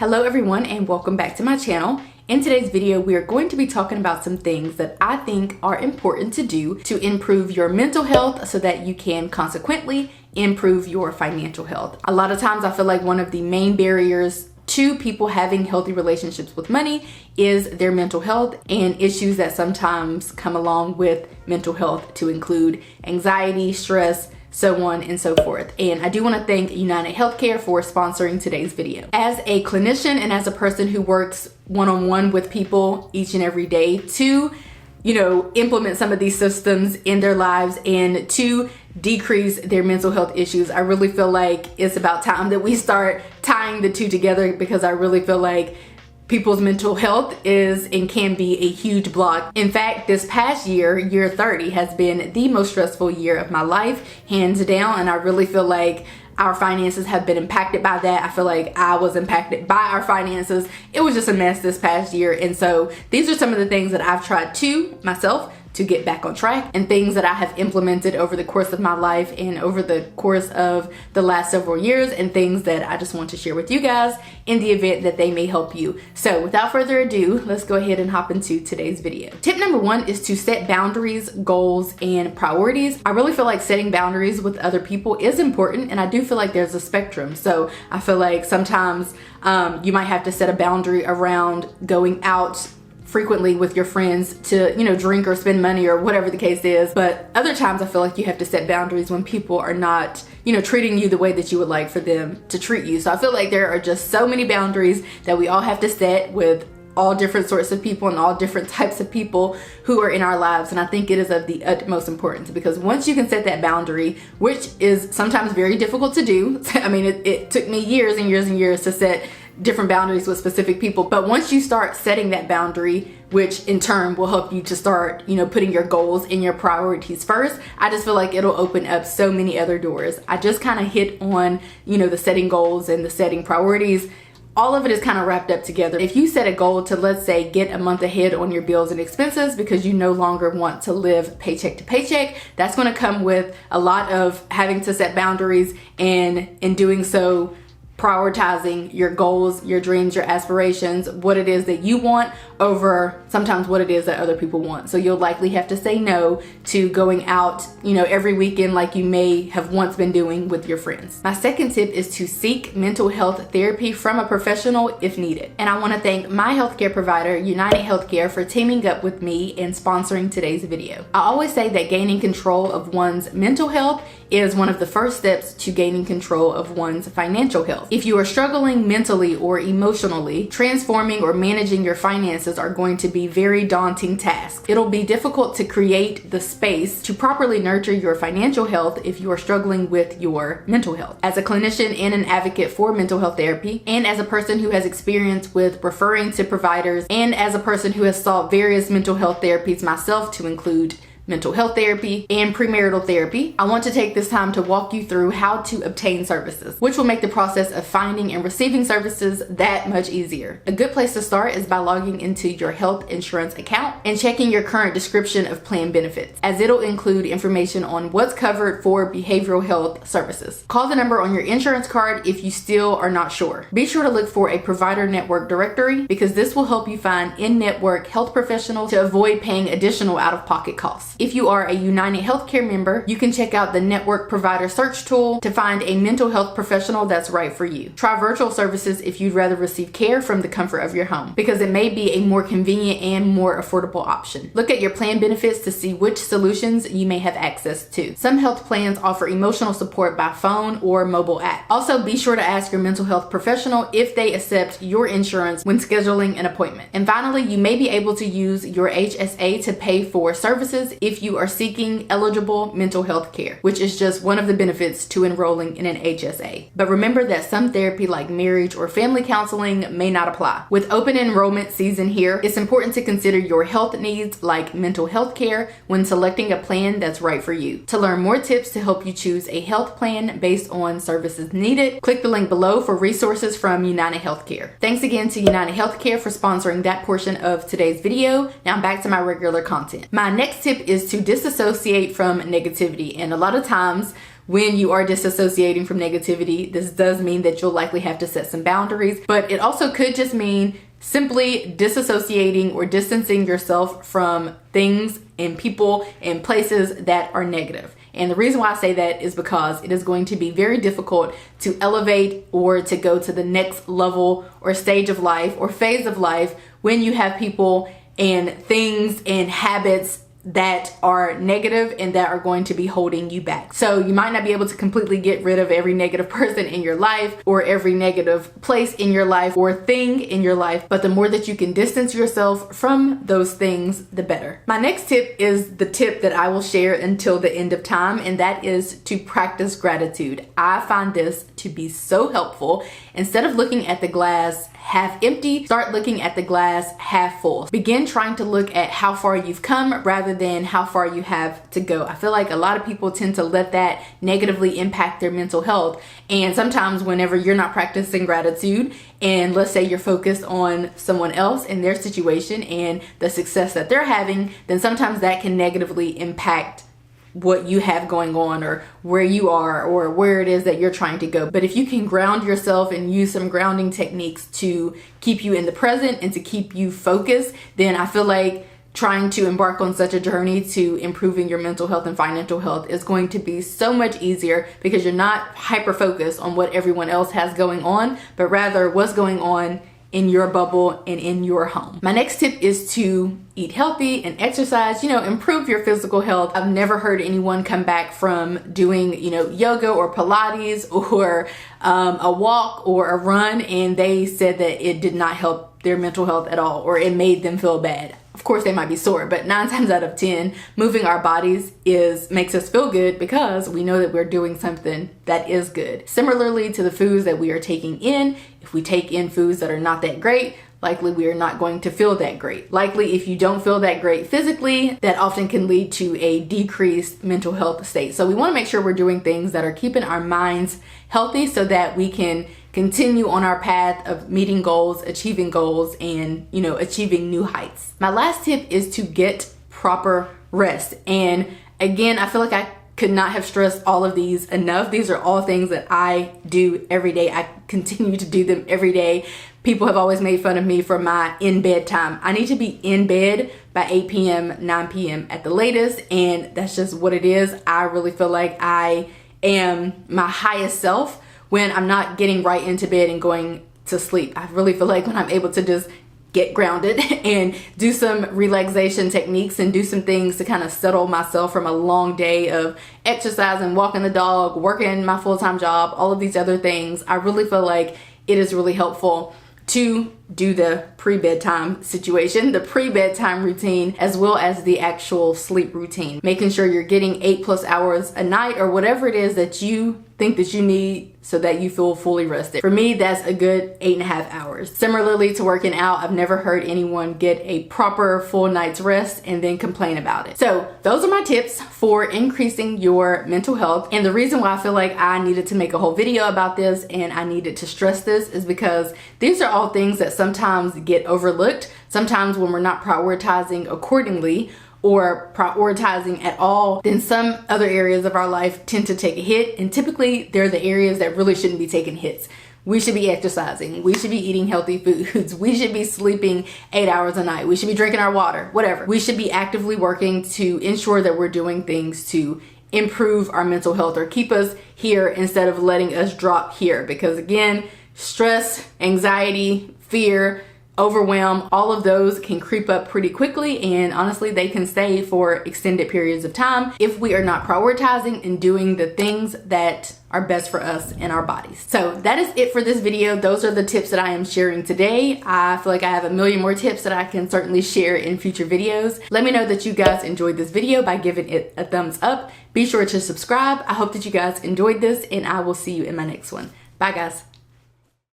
Hello everyone and welcome back to my channel. In today's video, we are going to be talking about some things that I think are important to do to improve your mental health so that you can consequently improve your financial health. A lot of times I feel like one of the main barriers to people having healthy relationships with money is their mental health and issues that sometimes come along with mental health, to include anxiety, stress, so on and so forth. And I do want to thank United Healthcare for sponsoring today's video. As a clinician and as a person who works one-on-one with people each and every day to, implement some of these systems in their lives and to decrease their mental health issues, I really feel like it's about time that we start tying the two together, because I really feel like people's mental health is and can be a huge block. In fact, this past year, year 30, has been the most stressful year of my life, hands down, and I really feel like our finances have been impacted by that. I feel like I was impacted by our finances. It was just a mess this past year, and so these are some of the things that I've tried myself to get back on track, and things that I have implemented over the course of my life and over the course of the last several years, and things that I just want to share with you guys in the event that they may help you. So without further ado, let's go ahead and hop into today's video. Tip number one is to set boundaries, goals, and priorities. I really feel like setting boundaries with other people is important, and I do feel like there's a spectrum. So I feel like sometimes you might have to set a boundary around going out frequently with your friends to, drink or spend money or whatever the case is. But other times I feel like you have to set boundaries when people are not, treating you the way that you would like for them to treat you. So I feel like there are just so many boundaries that we all have to set with all different sorts of people and all different types of people who are in our lives. And I think it is of the utmost importance, because once you can set that boundary, which is sometimes very difficult to do. I mean, it took me years and years and years to set different boundaries with specific people. But once you start setting that boundary, which in turn will help you to start, putting your goals and your priorities first, I just feel like it'll open up so many other doors. I just kind of hit on, the setting goals and the setting priorities. All of it is kind of wrapped up together. If you set a goal to, let's say, get a month ahead on your bills and expenses because you no longer want to live paycheck to paycheck, that's going to come with a lot of having to set boundaries, and in doing so, prioritizing your goals, your dreams, your aspirations, what it is that you want over sometimes what it is that other people want. So you'll likely have to say no to going out, every weekend like you may have once been doing with your friends. My second tip is to seek mental health therapy from a professional if needed. And I want to thank my healthcare provider, United Healthcare, for teaming up with me and sponsoring today's video. I always say that gaining control of one's mental health is one of the first steps to gaining control of one's financial health. If you are struggling mentally or emotionally, transforming or managing your finances are going to be very daunting tasks. It'll be difficult to create the space to properly nurture your financial health if you are struggling with your mental health. As a clinician and an advocate for mental health therapy, and as a person who has experience with referring to providers, and as a person who has sought various mental health therapies myself, to include mental health therapy and premarital therapy, I want to take this time to walk you through how to obtain services, which will make the process of finding and receiving services that much easier. A good place to start is by logging into your health insurance account and checking your current description of plan benefits, as it'll include information on what's covered for behavioral health services. Call the number on your insurance card if you still are not sure. Be sure to look for a provider network directory, because this will help you find in-network health professionals to avoid paying additional out-of-pocket costs. If you are a United Healthcare member, you can check out the network provider search tool to find a mental health professional that's right for you. Try virtual services if you'd rather receive care from the comfort of your home, because it may be a more convenient and more affordable option. Look at your plan benefits to see which solutions you may have access to. Some health plans offer emotional support by phone or mobile app. Also, be sure to ask your mental health professional if they accept your insurance when scheduling an appointment. And finally, you may be able to use your HSA to pay for services if you are seeking eligible mental health care, which is just one of the benefits to enrolling in an HSA. But remember that some therapy like marriage or family counseling may not apply. With open enrollment season here, it's important to consider your health needs like mental health care when selecting a plan that's right for you. To learn more tips to help you choose a health plan based on services needed, click the link below for resources from United Healthcare. Thanks again to United Healthcare for sponsoring that portion of today's video. Now back to my regular content. My next tip is to disassociate from negativity. And a lot of times when you are disassociating from negativity, this does mean that you'll likely have to set some boundaries, but it also could just mean simply disassociating or distancing yourself from things and people and places that are negative. And the reason why I say that is because it is going to be very difficult to elevate or to go to the next level or stage of life or phase of life when you have people and things and habits that are negative and that are going to be holding you back. So you might not be able to completely get rid of every negative person in your life or every negative place in your life or thing in your life, but the more that you can distance yourself from those things, the better. My next tip is the tip that I will share until the end of time, and that is to practice gratitude. I find this to be so helpful. Instead of looking at the glass half empty, start looking at the glass half full. Begin trying to look at how far you've come rather than how far you have to go. I feel like a lot of people tend to let that negatively impact their mental health. And sometimes whenever you're not practicing gratitude, and let's say you're focused on someone else and their situation and the success that they're having, then sometimes that can negatively impact what you have going on or where you are or where it is that you're trying to go. But if you can ground yourself and use some grounding techniques to keep you in the present and to keep you focused, then I feel like trying to embark on such a journey to improving your mental health and financial health is going to be so much easier because you're not hyper focused on what everyone else has going on, but rather what's going on in your bubble and in your home. My next tip is to eat healthy and exercise, improve your physical health. I've never heard anyone come back from doing, yoga or Pilates or a walk or a run and they said that it did not help their mental health at all or it made them feel bad. Of course they might be sore, but 9 times out of 10, moving our bodies makes us feel good because we know that we're doing something that is good. Similarly to the foods that we are taking in, if we take in foods that are not that great, likely we are not going to feel that great. Likely if you don't feel that great physically, that often can lead to a decreased mental health state. So we want to make sure we're doing things that are keeping our minds healthy so that we can continue on our path of meeting goals, achieving goals, and achieving new heights. My last tip is to get proper rest. And again, I feel like I could not have stressed all of these enough. These are all things that I do every day. I continue to do them every day. People have always made fun of me for my in-bed time. I need to be in bed by 8 p.m., 9 p.m. at the latest, and that's just what it is. I really feel like I am my highest self when I'm not getting right into bed and going to sleep. I really feel like when I'm able to just get grounded and do some relaxation techniques and do some things to kind of settle myself from a long day of exercising, walking the dog, working my full-time job, all of these other things. I really feel like it is really helpful to do the pre-bedtime situation, the pre-bedtime routine, as well as the actual sleep routine. Making sure you're getting 8+ hours a night or whatever it is that you think that you need so that you feel fully rested. For me, that's a good 8.5 hours. Similarly to working out, I've never heard anyone get a proper full night's rest and then complain about it. So those are my tips for increasing your mental health. And the reason why I feel like I needed to make a whole video about this and I needed to stress this is because these are all things that sometimes get overlooked. Sometimes when we're not prioritizing accordingly or prioritizing at all, then some other areas of our life tend to take a hit. And typically they're the areas that really shouldn't be taking hits. We should be exercising. We should be eating healthy foods. We should be sleeping 8 hours a night. We should be drinking our water, whatever. We should be actively working to ensure that we're doing things to improve our mental health or keep us here instead of letting us drop here. Because again, stress, anxiety, fear, overwhelm, all of those can creep up pretty quickly, and honestly they can stay for extended periods of time if we are not prioritizing and doing the things that are best for us and our bodies. So that is it for this video. Those are the tips that I am sharing today. I feel like I have a million more tips that I can certainly share in future videos. Let me know that you guys enjoyed this video by giving it a thumbs up. Be sure to subscribe. I hope that you guys enjoyed this, and I will see you in my next one. Bye guys.